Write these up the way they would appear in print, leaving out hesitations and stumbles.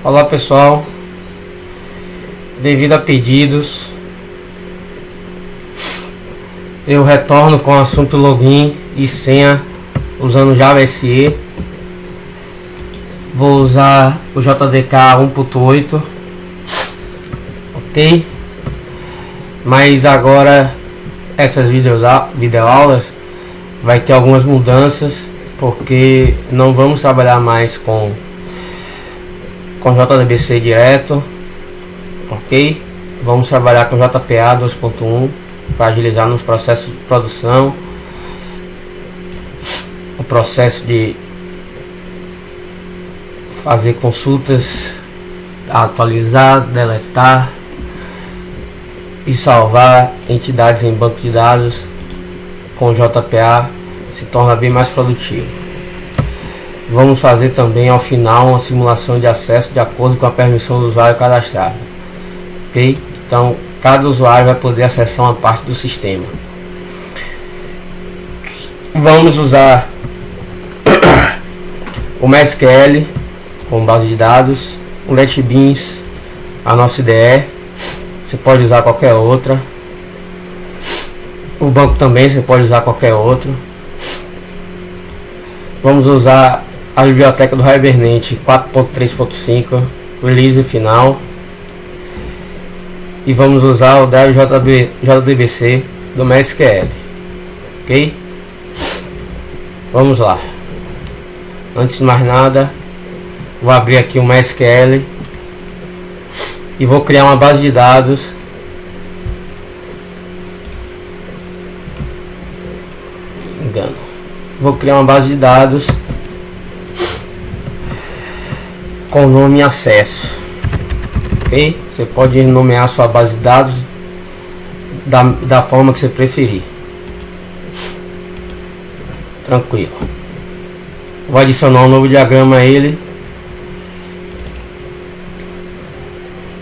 Olá pessoal, devido a pedidos eu retorno com o assunto login e senha usando Java SE. Vou usar o JDK 1.8, ok? Mas agora essas videoaulas vai ter algumas mudanças, porque não vamos trabalhar mais com JDBC direto, ok? Vamos trabalhar com JPA 2.1 para agilizar nos processos de produção, o processo de fazer consultas, atualizar, deletar e salvar entidades em banco de dados. Com JPA se torna bem mais produtivo. Vamos fazer também ao final uma simulação de acesso de acordo com a permissão do usuário cadastrado, ok? Então cada usuário vai poder acessar uma parte do sistema. Vamos usar o MySQL como base de dados, o NetBeans, a nossa IDE. Você pode usar qualquer outra. O banco também você pode usar qualquer outro. Vamos usar a biblioteca do Hibernate 4.3.5, release final. E vamos usar o drive JDBC do MySQL, ok? Vamos lá. Antes de mais nada, vou abrir aqui o MySQL e vou criar uma base de dados Vou criar uma base de dados com o nome acesso, ok? Você pode nomear sua base de dados da forma que você preferir, tranquilo. Vou adicionar um novo diagrama a ele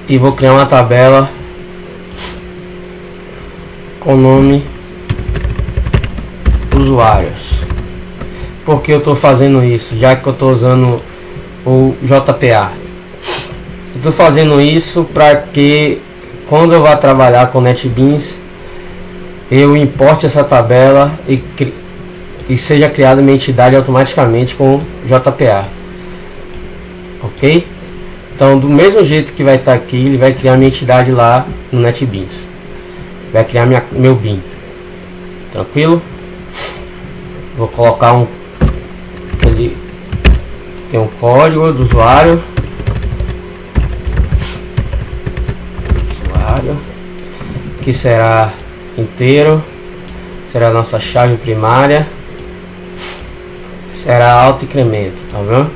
e vou criar uma tabela com o nome usuários. Por que eu estou fazendo isso? Já que eu estou usando o JPA, eu estou fazendo isso para que quando eu vá trabalhar com NetBeans eu importe essa tabela e seja criada uma entidade automaticamente com JPA, ok? Então do mesmo jeito que vai estar aqui, ele vai criar minha entidade lá no NetBeans, vai criar meu bin, tranquilo? Vou colocar ele tem um código do usuário, que será inteiro, será a nossa chave primária, será auto incremento, tá vendo?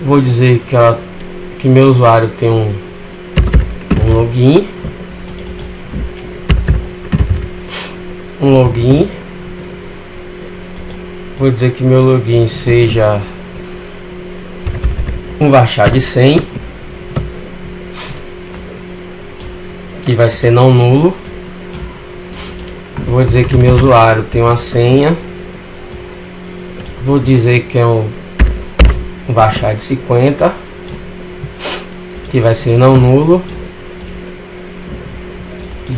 Vou dizer que meu usuário tem um login, vou dizer que meu login seja um varchar de 100, que vai ser não nulo. Vou dizer que meu usuário tem uma senha, vou dizer que é um varchar de 50, que vai ser não nulo.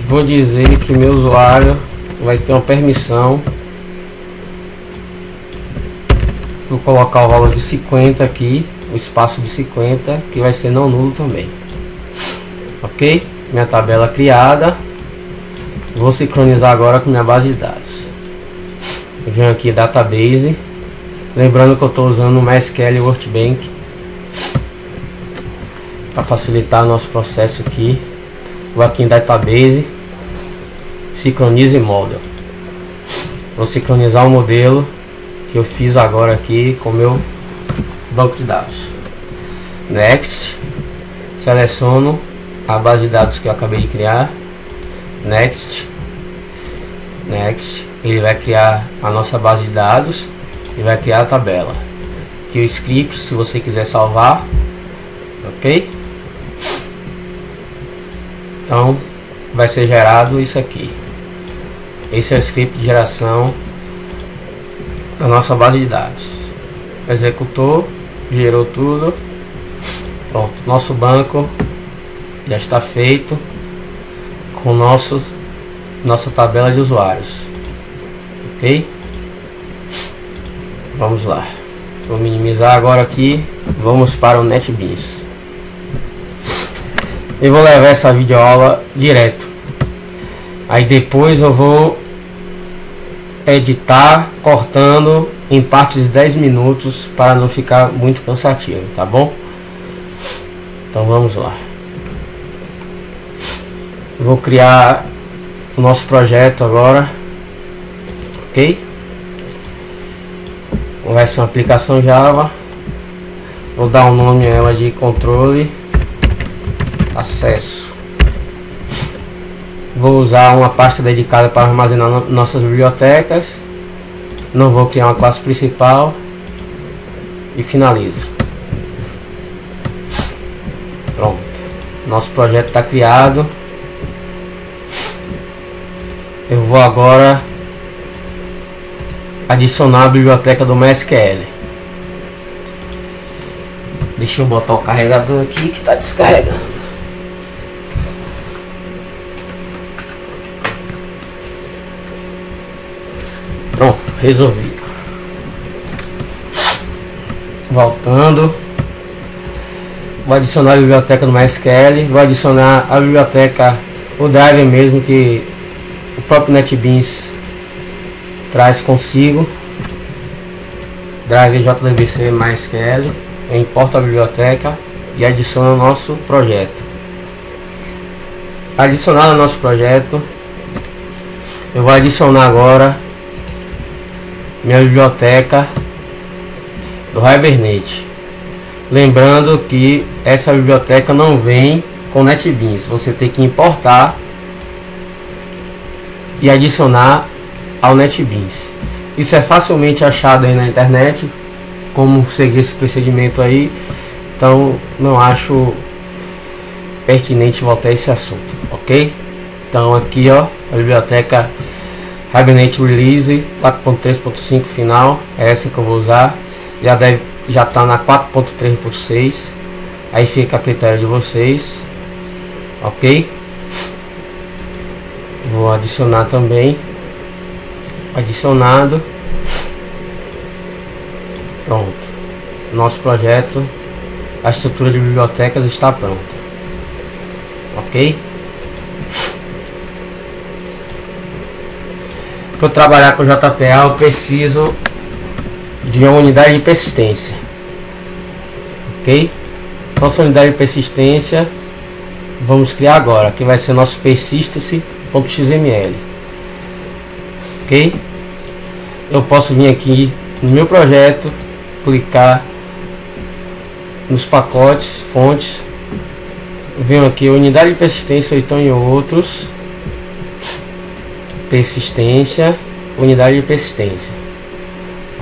Vou dizer que meu usuário vai ter uma permissão. Vou colocar o valor de 50 aqui, o espaço de 50, que vai ser não nulo também, ok? Minha tabela criada. Vou sincronizar agora com minha base de dados. Eu venho aqui database, lembrando que eu estou usando o MySQL Workbench para facilitar nosso processo aqui. Vou aqui em database, sincronize model. Vou sincronizar o modelo que eu fiz agora aqui com o meu banco de dados. Next, seleciono a base de dados que eu acabei de criar. Next, ele vai criar a nossa base de dados e vai criar a tabela. Aqui o script, se você quiser salvar, ok? Então vai ser gerado isso aqui. Esse é o script de geração da nossa base de dados. Executou, gerou tudo. Pronto, nosso banco já está feito com nossa tabela de usuários. Ok? Vamos lá. Vou minimizar agora aqui. Vamos para o NetBeans. Eu vou levar essa videoaula direto. Aí depois eu vou editar, cortando em partes de 10 minutos para não ficar muito cansativo, tá bom? Então vamos lá. Vou criar o nosso projeto agora, ok? Vai ser uma aplicação Java. Vou dar um nome a ela de controle acesso. Vou usar uma pasta dedicada para armazenar nossas bibliotecas. Não vou criar uma classe principal. E finalizo. Pronto. Nosso projeto está criado. Eu vou agora adicionar a biblioteca do MySQL. Deixa eu botar o carregador aqui que está descarregando. Pronto, resolvi. Voltando. Vou adicionar a biblioteca do MySQL. Vou adicionar a biblioteca, o driver mesmo que o próprio NetBeans traz consigo. Driver JDBC MySQL. Eu importo a biblioteca e adiciono ao nosso projeto. Adicionado ao nosso projeto, eu vou adicionar agora minha biblioteca do Hibernate. Lembrando que essa biblioteca não vem com NetBeans, você tem que importar e adicionar ao NetBeans. Isso é facilmente achado aí na internet, como seguir esse procedimento aí. Então não acho pertinente voltar a esse assunto, ok? Então aqui ó, a biblioteca Hibernate Release 4.3.5 final, é essa que eu vou usar. Já está na 4.3.6, aí fica a critério de vocês, ok? Vou adicionar também. Adicionado. Pronto. Nosso projeto, a estrutura de bibliotecas está pronta, ok? Para eu trabalhar com JPA, eu preciso de uma unidade de persistência, ok? Nossa unidade de persistência vamos criar agora, que vai ser nosso persistence.xml, ok? Eu posso vir aqui no meu projeto, clicar nos pacotes, fontes, venho aqui unidade de persistência, ou então em outros, persistência, unidade de persistência,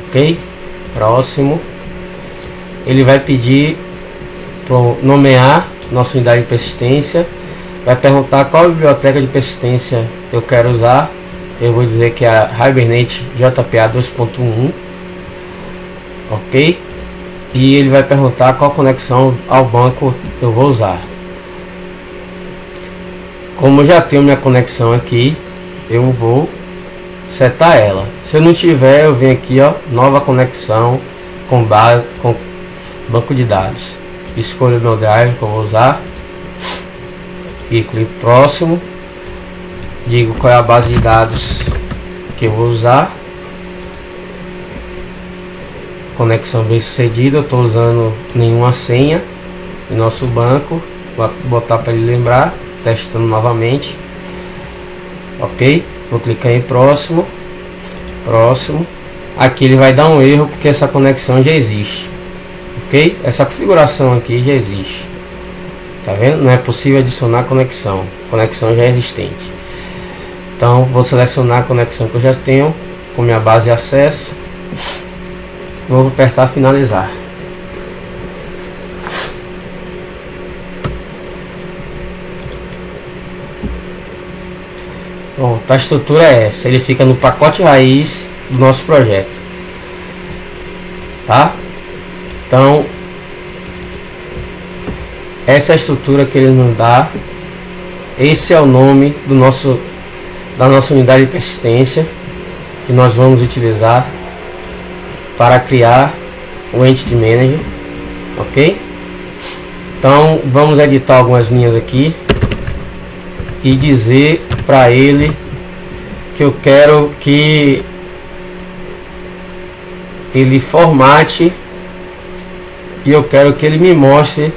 ok? Próximo, ele vai pedir para nomear nossa unidade de persistência, vai perguntar qual biblioteca de persistência eu quero usar. Eu vou dizer que é a Hibernate JPA 2.1, ok? E ele vai perguntar qual conexão ao banco eu vou usar. Como eu já tenho minha conexão aqui, eu vou setar ela. Se eu não tiver, eu venho aqui ó, nova conexão com banco de dados. Escolho o meu drive que eu vou usar e clico próximo. Digo qual é a base de dados que eu vou usar. Conexão bem sucedida, eu estou usando nenhuma senha em nosso banco. Vou botar para ele lembrar, testando novamente, ok? Vou clicar em próximo. Próximo. Aqui ele vai dar um erro porque essa conexão já existe, ok? Essa configuração aqui já existe, tá vendo? Não é possível adicionar conexão já é existente. Então vou selecionar a conexão que eu já tenho com minha base de acesso. Vou apertar finalizar. Bom, a estrutura é essa. Ele fica no pacote raiz do nosso projeto, tá? Então essa é a estrutura que ele nos dá. Esse é o nome da nossa unidade de persistência que nós vamos utilizar para criar o Entity Manager, ok? Então vamos editar algumas linhas aqui e dizer para ele que eu quero que ele formate e eu quero que ele me mostre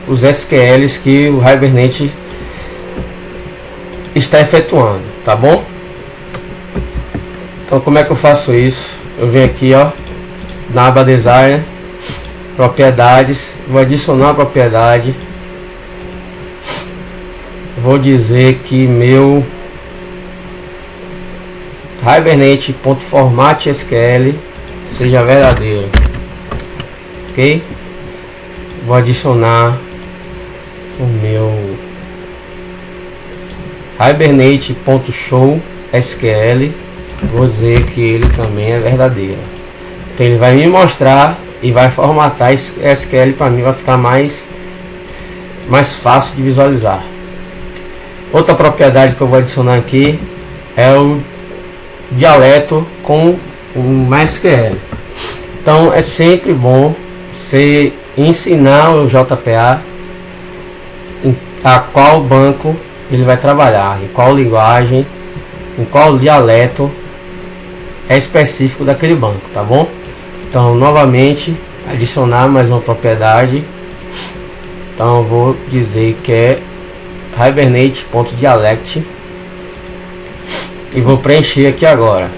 os SQLs que o Hibernate está efetuando, tá bom? Então como é que eu faço isso? Eu venho aqui, ó, na aba Design, propriedades, vou adicionar uma propriedade, vou dizer que meu Hibernate.format.sql seja verdadeiro, ok? Vou adicionar o meu Hibernate.showSQL, vou dizer que ele também é verdadeiro. Então ele vai me mostrar e vai formatar esse SQL para mim, vai ficar mais fácil de visualizar. Outra propriedade que eu vou adicionar aqui é o dialeto com o MySQL. Então é sempre bom você ensinar o JPA a qual banco ele vai trabalhar, em qual linguagem, em qual dialeto é específico daquele banco, tá bom? Então novamente adicionar mais uma propriedade. Então eu vou dizer que é Hibernate.dialect e vou preencher aqui agora.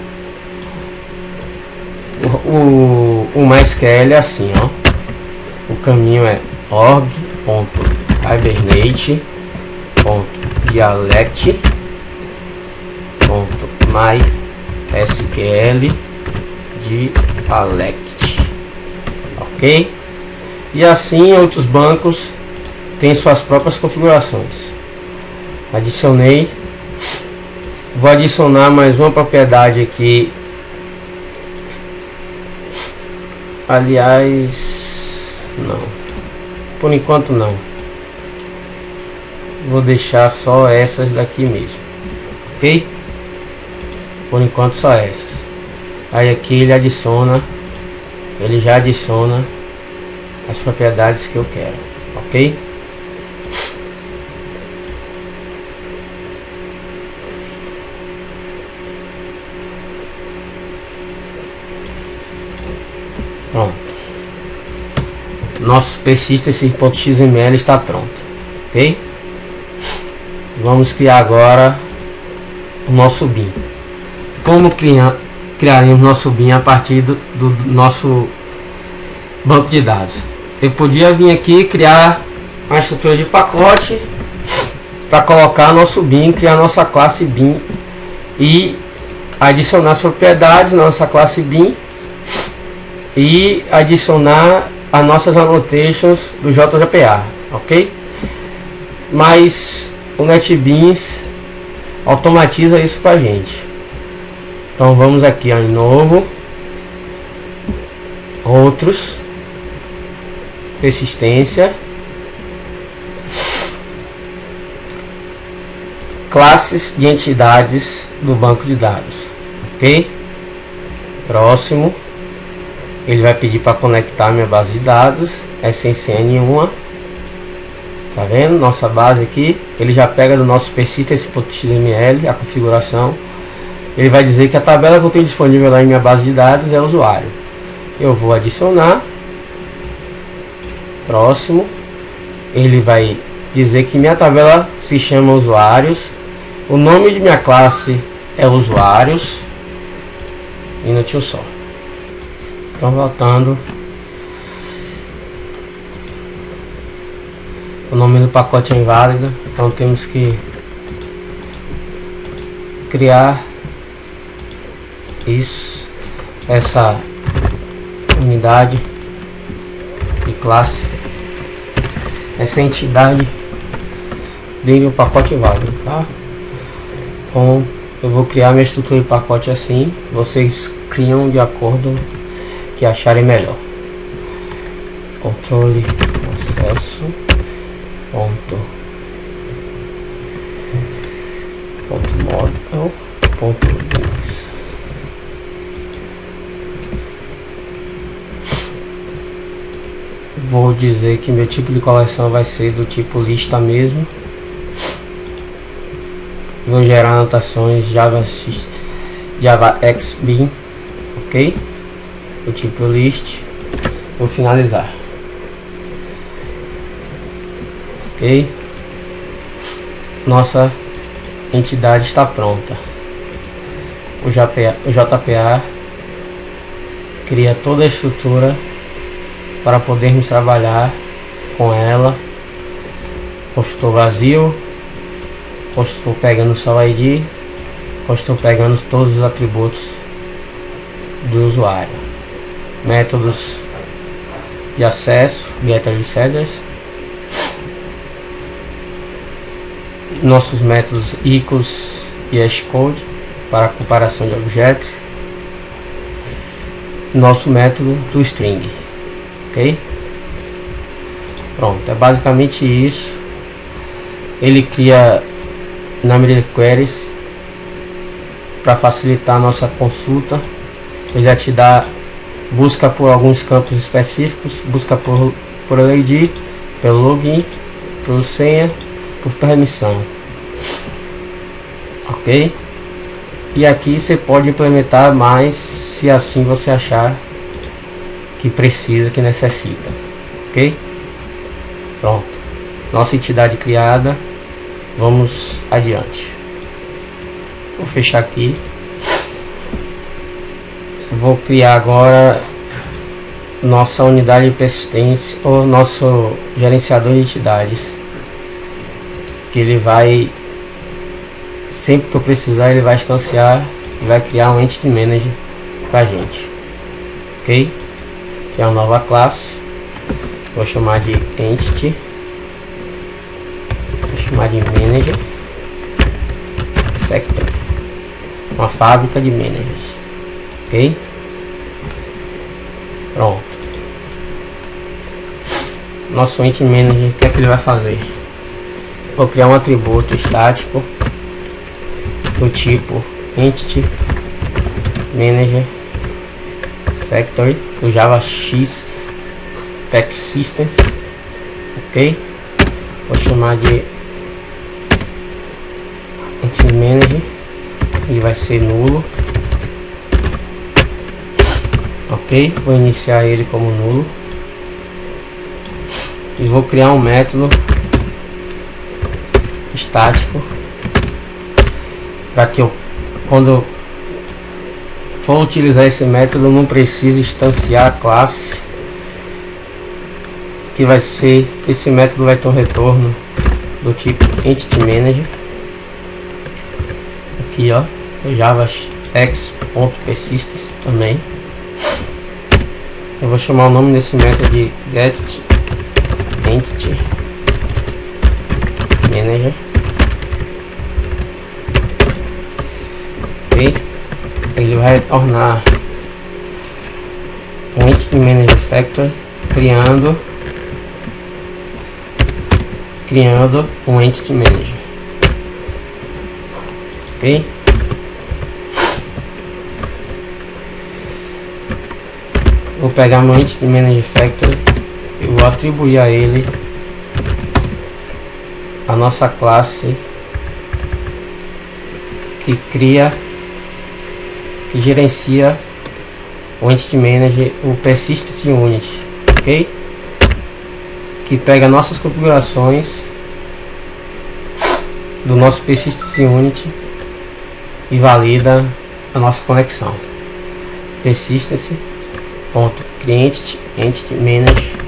O MySQL é assim, ó. O caminho é org.hibernate.dialect.mysql dialect, ok? E assim outros bancos têm suas próprias configurações. Adicionei, vou adicionar mais uma propriedade aqui. Aliás, não, por enquanto não, vou deixar só essas daqui mesmo, ok? Por enquanto só essas. Aí aqui ele já adiciona as propriedades que eu quero, ok? Pronto. Nosso persistence.xml está pronto, ok? Vamos criar agora o nosso bin. Como criaremos nosso bin a partir do nosso banco de dados? Eu podia vir aqui e criar uma estrutura de pacote para colocar nosso bin, criar nossa classe bin e adicionar as propriedades na nossa classe bin e adicionar as nossas annotations do JPA, ok? Mas o NetBeans automatiza isso para a gente. Então vamos aqui, ó, em novo, outros, persistência, classes de entidades do banco de dados, ok? Próximo, ele vai pedir para conectar minha base de dados, é sem senha nenhuma. Tá vendo? Nossa base aqui, ele já pega do nosso persistence.xml a configuração. Ele vai dizer que a tabela que eu tenho disponível lá em minha base de dados é usuário. Eu vou adicionar. Próximo, ele vai dizer que minha tabela se chama usuários. O nome de minha classe é usuários. Minutinho só. Então voltando. O nome do pacote é inválido, então temos que criar essa unidade de classe, essa entidade dentro do pacote inválido, tá? Então eu vou criar minha estrutura de pacote assim, vocês criam de acordo que acharem melhor. Controle acesso. ponto model ponto 2. Vou dizer que meu tipo de coleção vai ser do tipo lista mesmo. Vou gerar anotações Java XBean, ok? O tipo list. Vou finalizar, ok? Nossa entidade está pronta. O JPA cria toda a estrutura para podermos trabalhar com ela. Construtor vazio, construtor pegando só ID, construtor pegando todos os atributos do usuário, métodos de acesso, getter e setters, nossos métodos equals e hashcode para comparação de objetos, nosso método toString, ok? Pronto, é basicamente isso. Ele cria number queries para facilitar a nossa consulta. Ele já te dá busca por alguns campos específicos, busca por ID, pelo login, por senha, por permissão, ok? E aqui você pode implementar mais se assim você achar que precisa, que necessita, ok? Pronto, nossa entidade criada. Vamos adiante. Vou fechar aqui. Vou criar agora nossa unidade de persistência, ou nosso gerenciador de entidades, que ele vai, sempre que eu precisar, ele vai instanciar e vai criar um Entity Manager pra gente, ok? Que é uma nova classe. Vou chamar de Entity, vou chamar de Manager Factory, uma fábrica de managers, ok? Pronto. Nosso Entity Manager, o que é que ele vai fazer? Vou criar um atributo estático do tipo Entity Manager Factory do JavaX Persistence, ok? Vou chamar de Entity Manager, ele vai ser nulo, ok? Vou iniciar ele como nulo e vou criar um método estático para que eu, quando for utilizar esse método, eu não precise instanciar a classe, que vai ser, esse método vai ter um retorno do tipo Entity Manager, aqui ó, javax.persistence também. Eu vou chamar o nome desse método de getEntity Manager, ok? Ele vai retornar um Entity Manager Factory criando um Entity Manager, ok? Vou pegar meu Entity Manager Factory e vou atribuir a ele a nossa classe que gerencia o Entity Manager, o Persistence Unit, ok? Que pega nossas configurações do nosso Persistence Unit e valida a nossa conexão. Persistence.create Entity Manager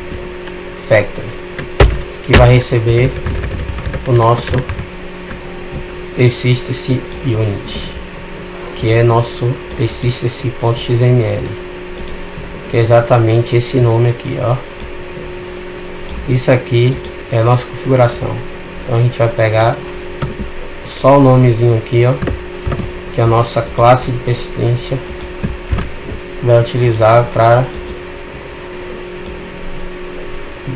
Factory, que vai receber o nosso Persistence Unit, que é nosso persistence.xml, que é exatamente esse nome aqui, ó. Isso aqui é a nossa configuração. Então a gente vai pegar só o nomezinho aqui, ó, que a nossa classe de persistência vai utilizar para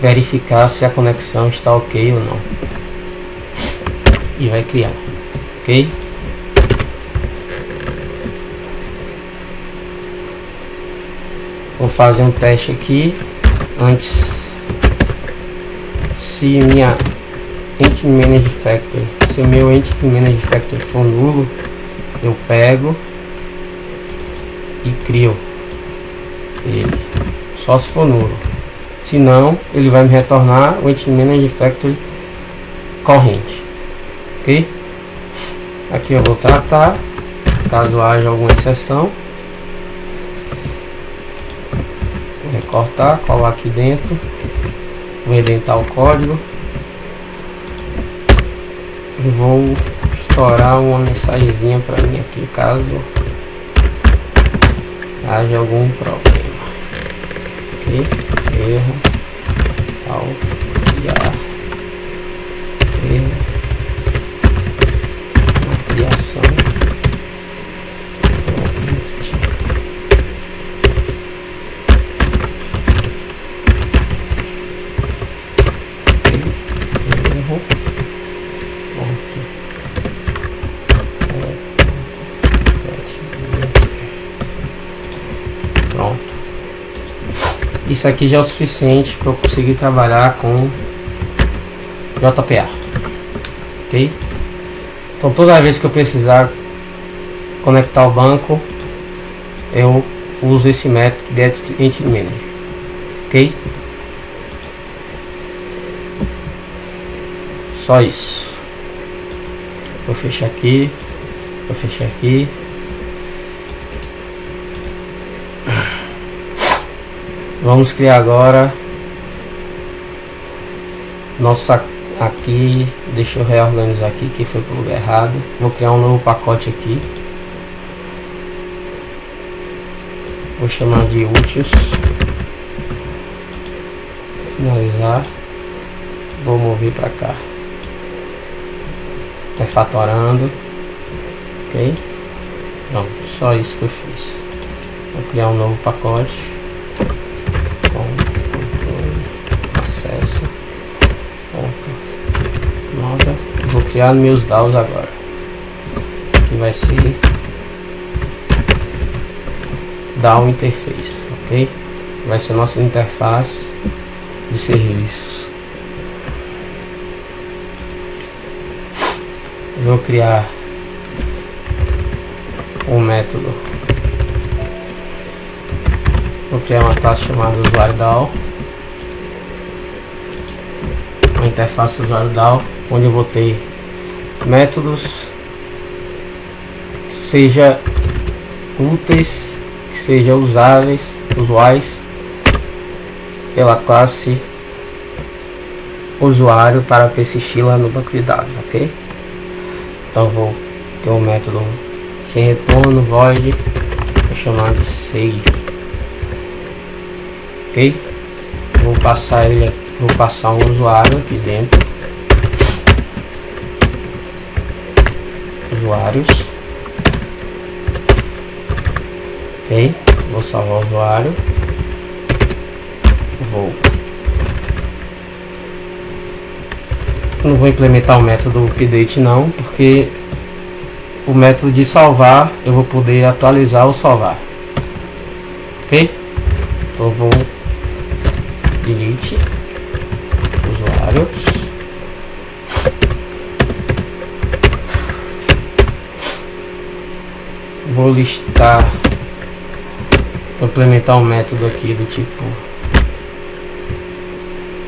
verificar se a conexão está ok ou não. E vai criar, ok? Vou fazer um teste aqui antes. Se minha Entity Manager Factory, se o meu Entity Manager Factory for nulo, eu pego e crio ele, só se for nulo. Se não, ele vai me retornar o Entity Manager Factory corrente, ok? Aqui eu vou tratar, caso haja alguma exceção, vou recortar, colar aqui dentro, vou indentar o código e vou estourar uma mensagenzinha para mim aqui, caso haja algum problema, ok? Erro ao criar, erro na criação, erro, pronto. Isso aqui já é o suficiente para eu conseguir trabalhar com JPA, ok? Então toda vez que eu precisar conectar o banco, eu uso esse método Get Entity Manager, ok? Só isso. Vou fechar aqui, vou fechar aqui. Vamos criar agora nossa aqui. Deixa eu reorganizar aqui que foi pro lugar errado. Vou criar um novo pacote aqui. Vou chamar de úteis. Finalizar. Vou mover para cá. Refatorando. Ok. Pronto, só isso que eu fiz. Vou criar um novo pacote. Acesso, nada. Vou criar meus DAOs agora, que vai ser DAO Interface, ok? Vai ser nossa interface de serviços. Vou criar um método. Vou criar uma classe chamada usuário DAO, uma interface usuário DAO, onde eu vou ter métodos que sejam úteis, que sejam usuáveis pela classe usuário para persistir lá no banco de dados, ok? Então vou ter um método sem retorno, void, vou chamar de save. Ok? Vou passar um usuário aqui dentro. Usuários. Ok? Vou salvar o usuário. Não vou implementar o método update não, porque o método de salvar eu vou poder atualizar ou salvar. Ok? Então vou delete usuário, vou listar, vou implementar um método aqui do tipo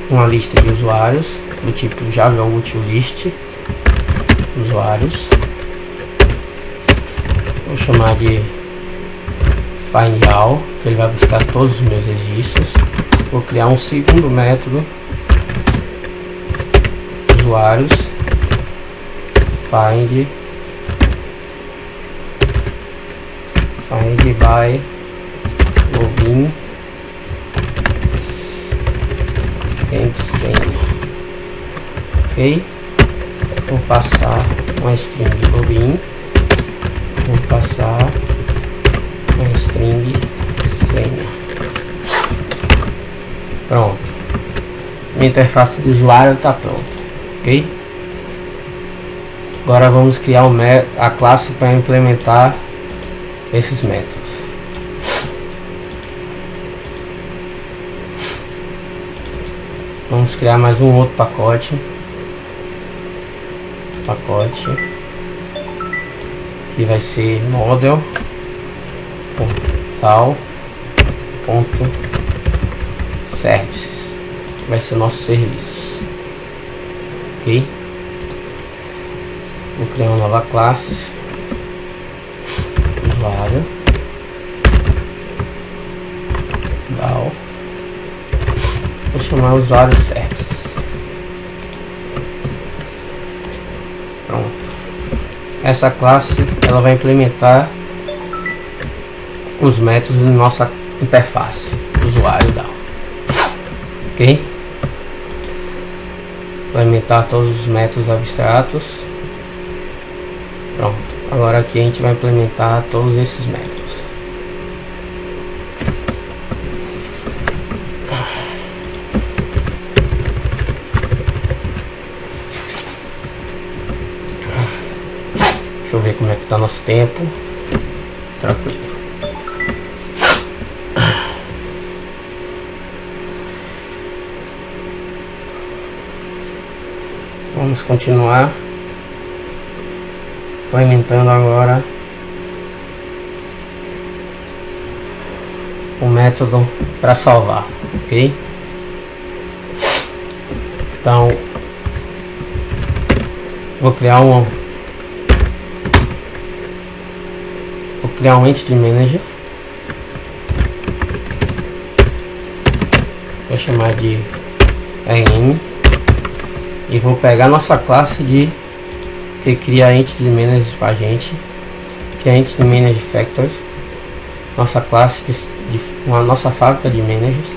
uma lista de usuários do tipo Java utilist usuários, vou chamar de find all, que ele vai buscar todos os meus registros. Vou criar um segundo método usuários find by login and senha, ok? Vou passar uma string login, vou passar uma string senha. Pronto. minha interface do usuário está pronta, ok? Agora vamos criar a classe para implementar esses métodos. Vamos criar mais um outro pacote, que vai ser model.tal.services, vai ser nosso serviço, ok? Vou criar uma nova classe, usuário, vou chamar usuário service. Pronto. Essa classe ela vai implementar os métodos de nossa interface usuário DAO, ok? Implementar todos os métodos abstratos. Pronto. Agora aqui a gente vai implementar todos esses métodos. Deixa eu ver como é que tá nosso tempo. Tranquilo. Vamos continuar implementando agora o método para salvar, ok? Então vou criar um Entity Manager, vou chamar de EM e vou pegar nossa classe que cria Entity Manager pra gente, que é Entity Manager Factors, nossa classe nossa fábrica de managers,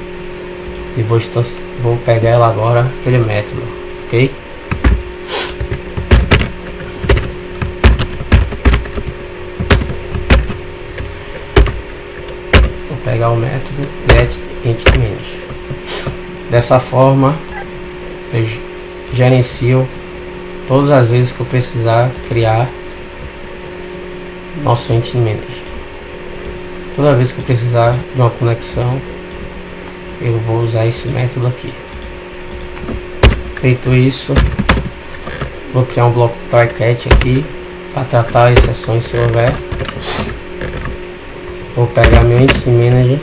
e vou pegar ela agora, aquele método, ok? Pegar o método getEntityManager. Dessa forma eu gerencio todas as vezes que eu precisar criar nosso Entity Manager. Toda vez que eu precisar de uma conexão, eu vou usar esse método aqui. Feito isso, vou criar um bloco try-catch aqui para tratar exceções se houver. Vou pegar meu Entity Manager,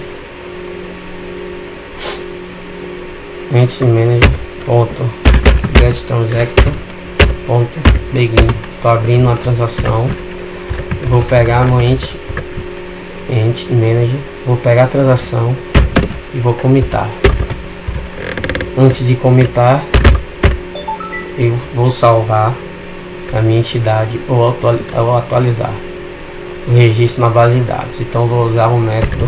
getTransaction.begin. Estou abrindo uma transação. Vou pegar meu Entity Manager, vou pegar a transação e vou comitar. Antes de comitar, eu vou salvar a minha entidade ou atualizar o registro na base de dados. Então vou usar o método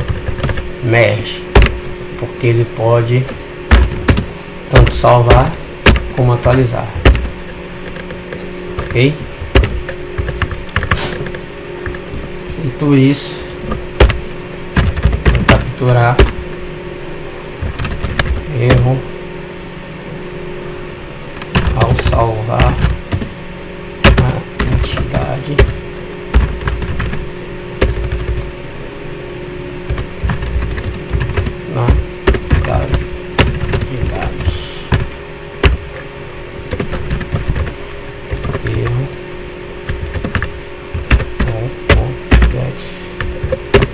merge, porque ele pode tanto salvar como atualizar, ok? Feito isso, vou capturar erro ao salvar a entidade na base de dados. Erro get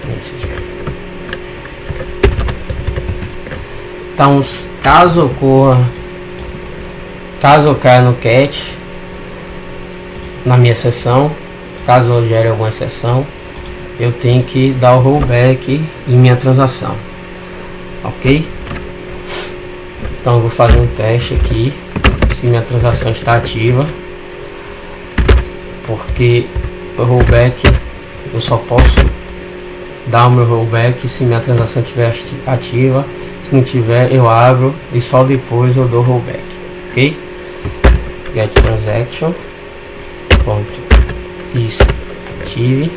message. Então, caso eu caia no cat na minha sessão, caso eu gere alguma exceção, eu tenho que dar o rollback em minha transação, ok? Então eu vou fazer um teste aqui se minha transação está ativa, porque o rollback eu só posso dar o meu rollback se minha transação estiver ativa. Se não tiver, eu abro e só depois eu dou rollback, ok? getTransaction.isActive.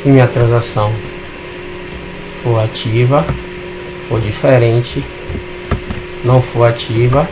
Se minha transação for ativa, for diferente, não for ativa,